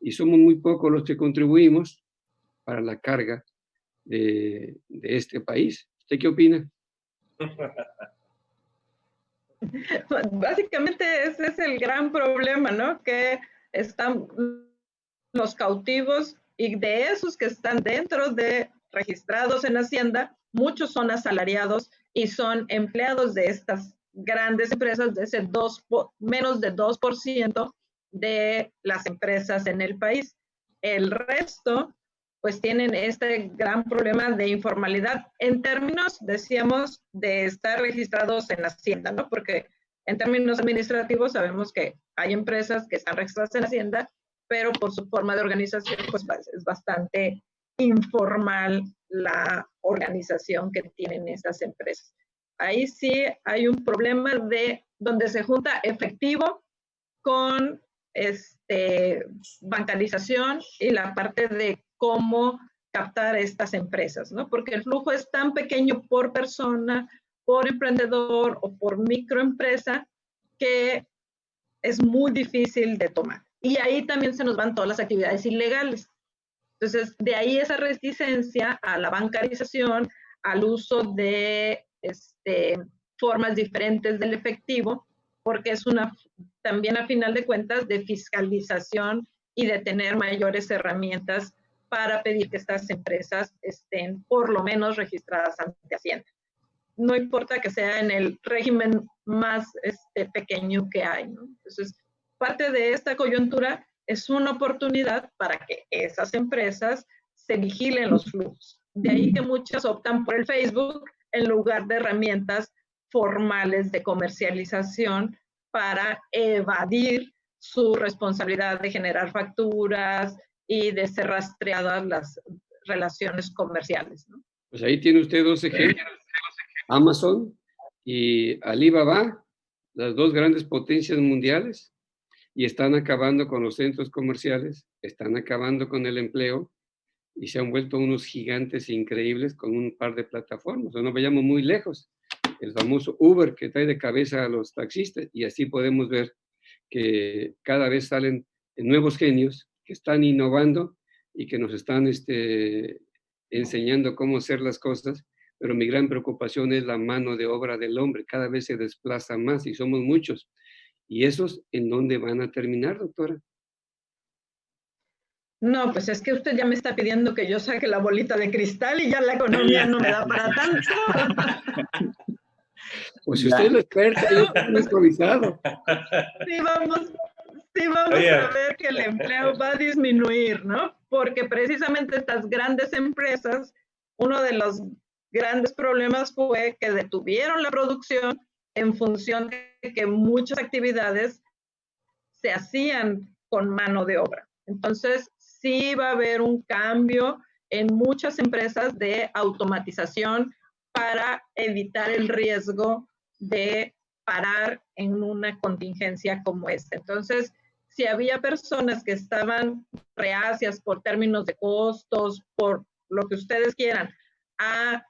y somos muy pocos los que contribuimos para la carga de este país. ¿Usted qué opina? Básicamente ese es el gran problema, ¿no? Que están los cautivos, y de esos que están dentro de registrados en Hacienda, muchos son asalariados y son empleados de estas grandes empresas, de ese menos de 2% de las empresas en el país. El resto, pues tienen este gran problema de informalidad en términos, decíamos, de estar registrados en Hacienda, ¿no? Porque en términos administrativos sabemos que hay empresas que están registradas en Hacienda, pero por su forma de organización, pues es bastante informal la organización que tienen esas empresas. Ahí sí hay un problema de donde se junta efectivo con bancarización y la parte de cómo captar estas empresas, ¿no? Porque el flujo es tan pequeño por persona, por emprendedor o por microempresa que es muy difícil de tomar. Y ahí también se nos van todas las actividades ilegales. Entonces, de ahí esa resistencia a la bancarización, al uso de formas diferentes del efectivo, porque es también a final de cuentas de fiscalización y de tener mayores herramientas para pedir que estas empresas estén por lo menos registradas ante Hacienda. No importa que sea en el régimen más pequeño que hay, ¿no? Entonces, parte de esta coyuntura es una oportunidad para que esas empresas se vigilen los flujos. De ahí que muchas optan por el Facebook en lugar de herramientas formales de comercialización para evadir su responsabilidad de generar facturas y de ser rastreadas las relaciones comerciales, ¿no? Pues ahí tiene usted dos ejemplos, Amazon y Alibaba, las dos grandes potencias mundiales, y están acabando con los centros comerciales, están acabando con el empleo y se han vuelto unos gigantes increíbles con un par de plataformas. No vayamos muy lejos, el famoso Uber que trae de cabeza a los taxistas, y así podemos ver que cada vez salen nuevos genios que están innovando y que nos están enseñando cómo hacer las cosas, pero mi gran preocupación es la mano de obra del hombre, cada vez se desplaza más y somos muchos. ¿Y esos en dónde van a terminar, doctora? No, pues es que usted ya me está pidiendo que yo saque la bolita de cristal y ya la economía no me da para tanto. Pues si usted es la experta, yo estoy improvisado. Sí vamos a ver que el empleo va a disminuir, ¿no? Porque precisamente estas grandes empresas, uno de los grandes problemas fue que detuvieron la producción en función de que muchas actividades se hacían con mano de obra. Entonces, sí va a haber un cambio en muchas empresas de automatización para evitar el riesgo de parar en una contingencia como esta. Entonces, si había personas que estaban reacias por términos de costos, por lo que ustedes quieran, a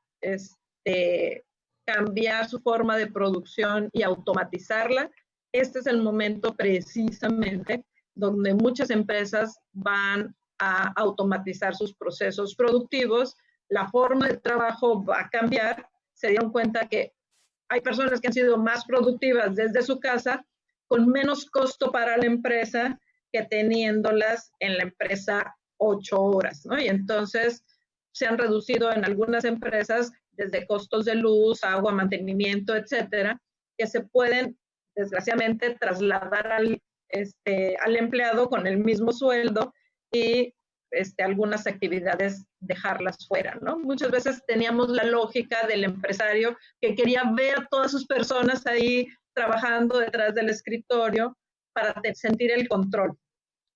cambiar su forma de producción y automatizarla, este es el momento precisamente donde muchas empresas van a automatizar sus procesos productivos, la forma de trabajo va a cambiar, se dieron cuenta que hay personas que han sido más productivas desde su casa con menos costo para la empresa que teniéndolas en la empresa 8 horas, ¿no? Y entonces se han reducido en algunas empresas desde costos de luz, agua, mantenimiento, etcétera, que se pueden, desgraciadamente, trasladar al empleado con el mismo sueldo y algunas actividades dejarlas fuera, ¿no? Muchas veces teníamos la lógica del empresario que quería ver a todas sus personas ahí trabajando detrás del escritorio para sentir el control,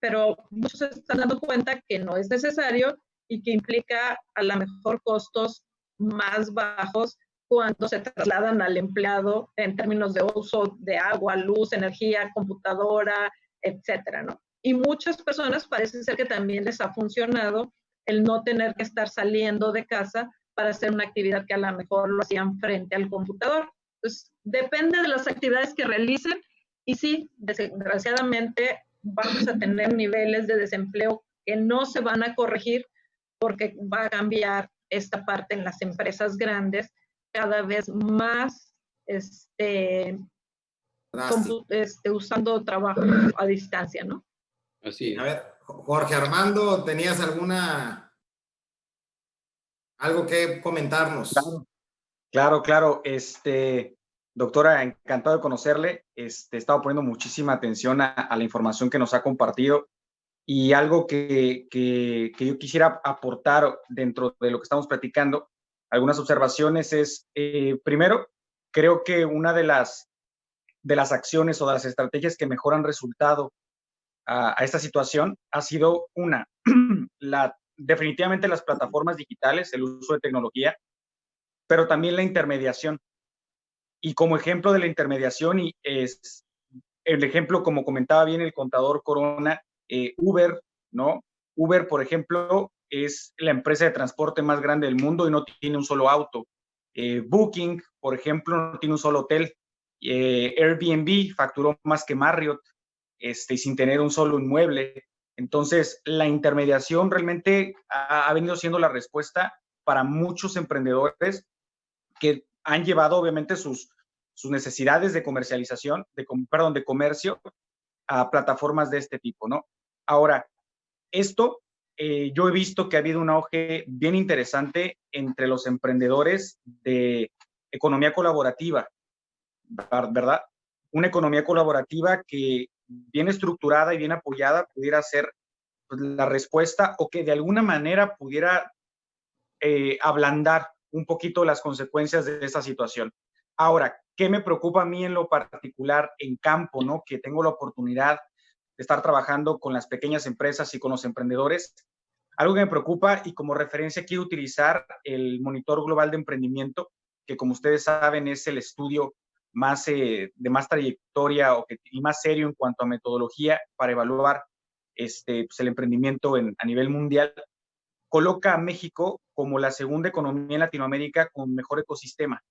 pero muchos se están dando cuenta que no es necesario y que implica a lo mejor costos más bajos cuando se trasladan al empleado en términos de uso de agua, luz, energía, computadora, etcétera, ¿no? Y muchas personas parece ser que también les ha funcionado el no tener que estar saliendo de casa para hacer una actividad que a lo mejor lo hacían frente al computador. Entonces, depende de las actividades que realicen y sí, desgraciadamente vamos a tener niveles de desempleo que no se van a corregir porque va a cambiar esta parte en las empresas grandes cada vez más usando trabajo a distancia, ¿no? Así es. A ver, Jorge Armando, ¿tenías algo que comentarnos? Claro. Doctora, encantado de conocerle. He estado poniendo muchísima atención a la información que nos ha compartido Y algo que yo quisiera aportar dentro de lo que estamos platicando, algunas observaciones es, primero, creo que una de las acciones o de las estrategias que mejor han resultado a esta situación ha sido definitivamente las plataformas digitales, el uso de tecnología, pero también la intermediación. Y como ejemplo de la intermediación, y es el ejemplo, como comentaba bien el contador Corona, Uber, ¿no? Uber, por ejemplo, es la empresa de transporte más grande del mundo y no tiene un solo auto. Booking, por ejemplo, no tiene un solo hotel. Airbnb facturó más que Marriott, sin tener un solo inmueble. Entonces, la intermediación realmente ha venido siendo la respuesta para muchos emprendedores que han llevado, obviamente, sus necesidades de comercialización, de comercio, a plataformas de este tipo, ¿no? Ahora, esto, yo he visto que ha habido un auge bien interesante entre los emprendedores de economía colaborativa, ¿verdad? Una economía colaborativa que bien estructurada y bien apoyada pudiera ser, pues, la respuesta, o que de alguna manera pudiera ablandar un poquito las consecuencias de esta situación. Ahora, ¿qué me preocupa a mí en lo particular en campo, ¿no? Que tengo la oportunidad de estar trabajando con las pequeñas empresas y con los emprendedores. Algo que me preocupa, y como referencia quiero utilizar el Monitor Global de Emprendimiento, que como ustedes saben es el estudio más, de más trayectoria y más serio en cuanto a metodología para evaluar pues el emprendimiento a nivel mundial. Coloca a México como la segunda economía en Latinoamérica con mejor ecosistema,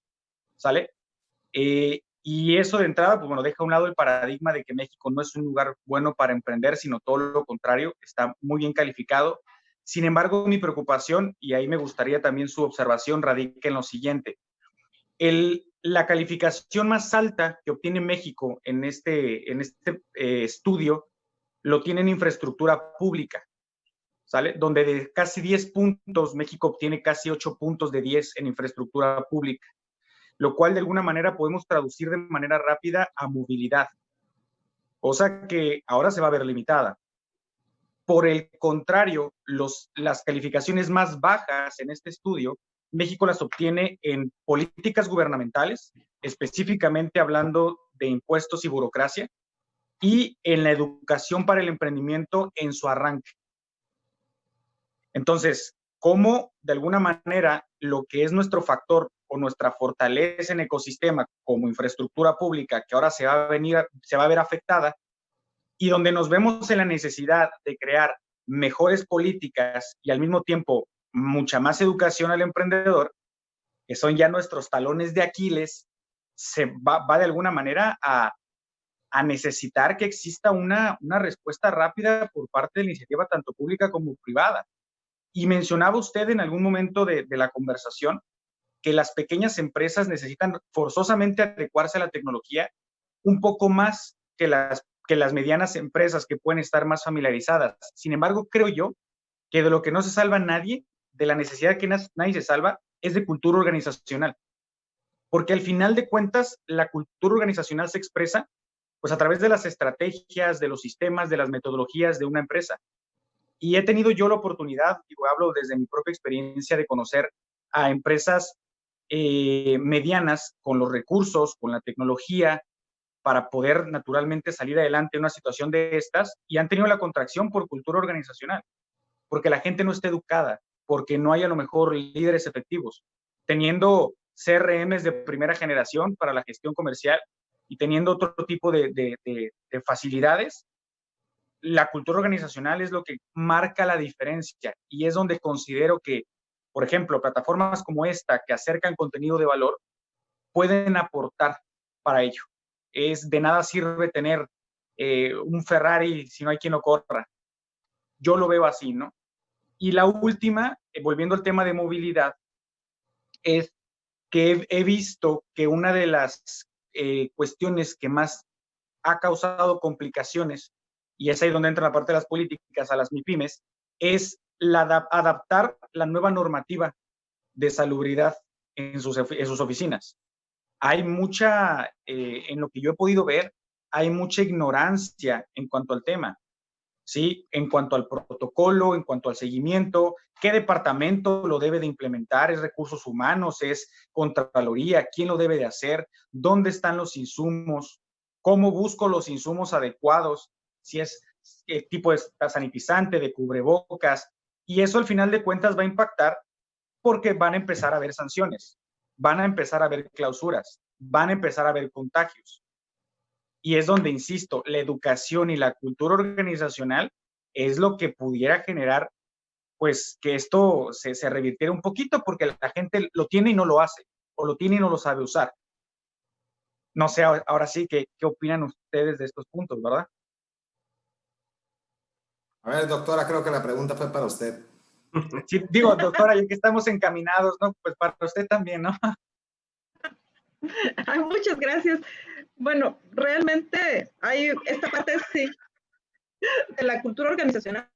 ¿sale? Y eso de entrada, pues bueno, deja a un lado el paradigma de que México no es un lugar bueno para emprender, sino todo lo contrario, está muy bien calificado. Sin embargo, mi preocupación, y ahí me gustaría también su observación, radica en lo siguiente. La calificación más alta que obtiene México en este estudio lo tiene en infraestructura pública, ¿sale? Donde de casi 10 puntos, México obtiene casi 8 puntos de 10 en infraestructura pública, lo cual de alguna manera podemos traducir de manera rápida a movilidad, cosa que ahora se va a ver limitada. Por el contrario, las calificaciones más bajas en este estudio, México las obtiene en políticas gubernamentales, específicamente hablando de impuestos y burocracia, y en la educación para el emprendimiento en su arranque. Entonces, ¿cómo de alguna manera lo que es nuestro factor o nuestra fortaleza en ecosistema como infraestructura pública, que ahora se va a ver afectada, y donde nos vemos en la necesidad de crear mejores políticas y al mismo tiempo mucha más educación al emprendedor, que son ya nuestros talones de Aquiles, se va de alguna manera a necesitar que exista una respuesta rápida por parte de la iniciativa tanto pública como privada. Y mencionaba usted en algún momento de la conversación que las pequeñas empresas necesitan forzosamente adecuarse a la tecnología un poco más que las medianas empresas, que pueden estar más familiarizadas. Sin embargo, creo yo que de lo que no se salva nadie, de la necesidad que nadie se salva, es de cultura organizacional. Porque al final de cuentas, la cultura organizacional se expresa pues a través de las estrategias, de los sistemas, de las metodologías de una empresa. Y he tenido yo la oportunidad, hablo desde mi propia experiencia, de conocer a empresas medianas con los recursos, con la tecnología, para poder naturalmente salir adelante en una situación de estas, y han tenido la contracción por cultura organizacional, porque la gente no está educada, porque no hay a lo mejor líderes efectivos, teniendo CRMs de primera generación para la gestión comercial y teniendo otro tipo de facilidades. La cultura organizacional es lo que marca la diferencia, y es donde considero que, por ejemplo, plataformas como esta que acercan contenido de valor pueden aportar para ello. De nada sirve tener un Ferrari si no hay quien lo corra. Yo lo veo así, ¿no? Y la última, volviendo al tema de movilidad, es que he visto que una de las cuestiones que más ha causado complicaciones, y es ahí donde entra la parte de las políticas a las MIPYMES, es adaptar la nueva normativa de salubridad en sus oficinas. Hay en lo que yo he podido ver, hay mucha ignorancia en cuanto al tema. ¿sí? En cuanto al protocolo, en cuanto al seguimiento, qué departamento lo debe de implementar, es recursos humanos, es Contraloría, quién lo debe de hacer, dónde están los insumos, cómo busco los insumos adecuados, si es tipo de sanitizante, de cubrebocas, y eso al final de cuentas va a impactar porque van a empezar a haber sanciones, van a empezar a haber clausuras, van a empezar a haber contagios. Y es donde, insisto, la educación y la cultura organizacional es lo que pudiera generar, pues, que esto se revirtiera un poquito, porque la gente lo tiene y no lo hace, o lo tiene y no lo sabe usar. No sé, ahora sí, ¿qué opinan ustedes de estos puntos, verdad? A ver, doctora, creo que la pregunta fue para usted. Sí, digo, doctora, ya que estamos encaminados, ¿no? Pues para usted también, ¿no? Ay, muchas gracias. Bueno, realmente hay esta parte sí de la cultura organizacional,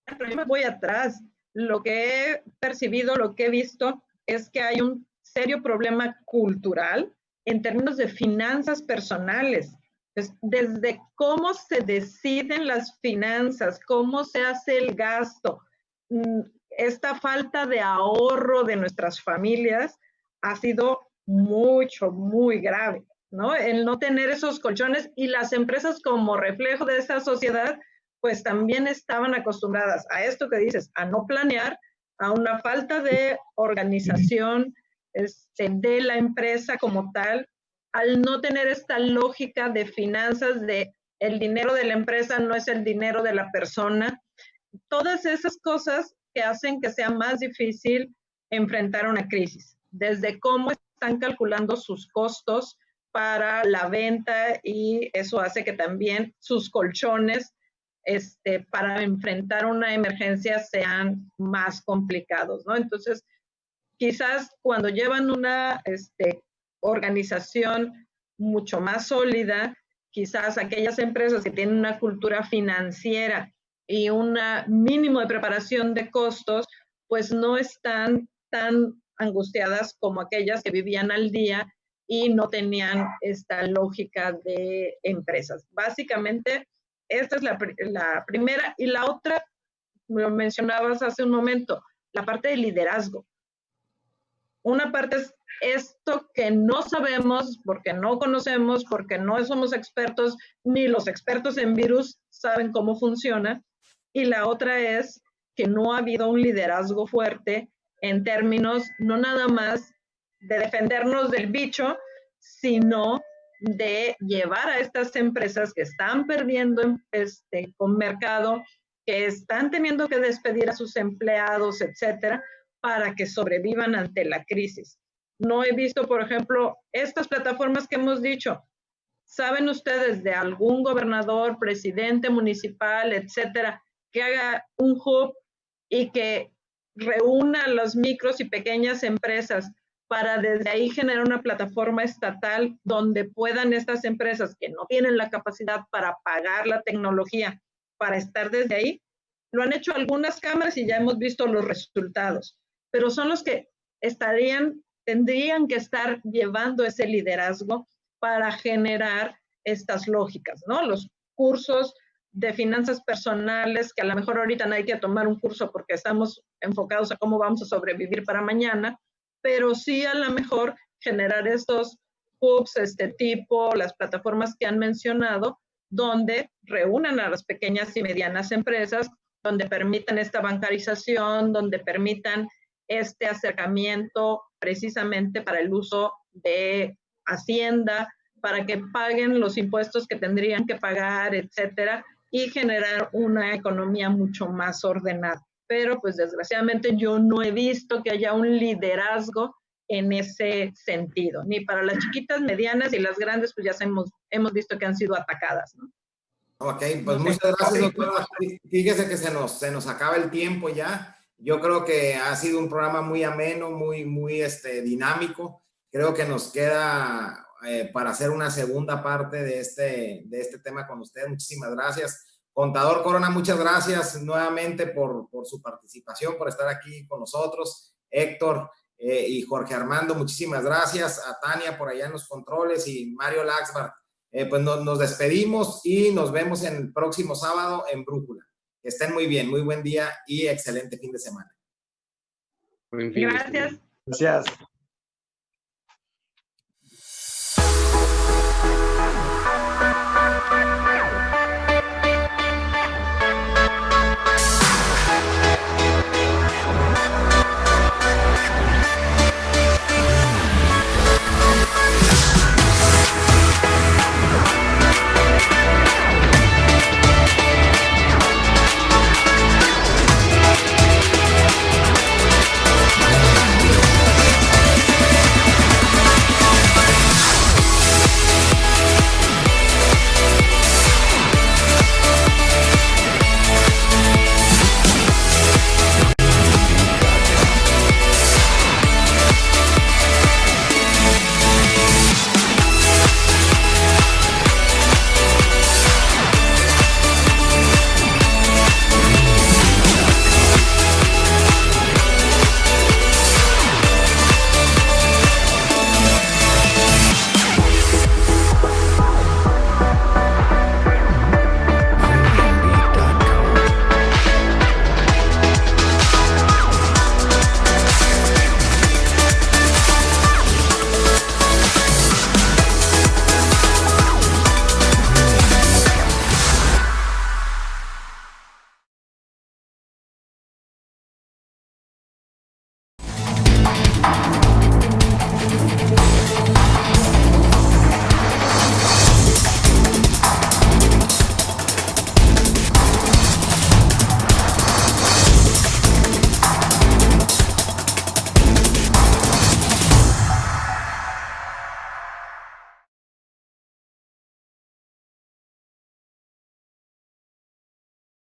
pero yo me voy atrás. Lo que he percibido, lo que he visto es que hay un serio problema cultural en términos de finanzas personales. Pues, desde cómo se deciden las finanzas, cómo se hace el gasto, esta falta de ahorro de nuestras familias ha sido muy grave, ¿no? El no tener esos colchones, y las empresas como reflejo de esa sociedad, pues también estaban acostumbradas a esto que dices, a no planear, a una falta de organización de la empresa como tal, al no tener esta lógica de finanzas de el dinero de la empresa no es el dinero de la persona. Todas esas cosas que hacen que sea más difícil enfrentar una crisis, desde cómo están calculando sus costos para la venta, y eso hace que también sus colchones para enfrentar una emergencia sean más complicados, ¿no? Entonces, quizás cuando llevan una organización mucho más sólida, quizás aquellas empresas que tienen una cultura financiera y un mínimo de preparación de costos, pues no están tan angustiadas como aquellas que vivían al día y no tenían esta lógica de empresas. Básicamente, esta es la primera. Y la otra, lo mencionabas hace un momento, la parte de liderazgo. Una parte es esto que no sabemos, porque no conocemos, porque no somos expertos, ni los expertos en virus saben cómo funciona. Y la otra es que no ha habido un liderazgo fuerte en términos no nada más de defendernos del bicho, sino de llevar a estas empresas que están perdiendo con mercado, que están teniendo que despedir a sus empleados, etcétera, para que sobrevivan ante la crisis. No he visto, por ejemplo, estas plataformas que hemos dicho. ¿Saben ustedes de algún gobernador, presidente municipal, etcétera, que haga un hub y que reúna a las micros y pequeñas empresas para desde ahí generar una plataforma estatal donde puedan estas empresas que no tienen la capacidad para pagar la tecnología para estar desde ahí? Lo han hecho algunas cámaras y ya hemos visto los resultados, pero son los que tendrían que estar llevando ese liderazgo para generar estas lógicas, ¿no? Los cursos de finanzas personales, que a lo mejor ahorita no hay que tomar un curso porque estamos enfocados a cómo vamos a sobrevivir para mañana, pero sí a lo mejor generar estos hubs, tipo, las plataformas que han mencionado, donde reúnan a las pequeñas y medianas empresas, donde permitan esta bancarización, donde permitan este acercamiento precisamente para el uso de Hacienda, para que paguen los impuestos que tendrían que pagar, etcétera, y generar una economía mucho más ordenada. Pero pues desgraciadamente yo no he visto que haya un liderazgo en ese sentido, ni para las chiquitas, medianas, y las grandes pues ya hemos visto que han sido atacadas, ¿no? Ok, pues no muchas gracias, doctora. Fíjese que se nos acaba el tiempo ya. Yo creo que ha sido un programa muy ameno, muy dinámico. Creo que nos queda para hacer una segunda parte de este tema con usted. Muchísimas gracias. Contador Corona, muchas gracias nuevamente por su participación, por estar aquí con nosotros. Héctor y Jorge Armando, muchísimas gracias. A Tania por allá en los controles y Mario Laxbar pues nos despedimos y nos vemos el próximo sábado en Brújula. Que estén muy bien, muy buen día y excelente fin de semana. Gracias. Gracias.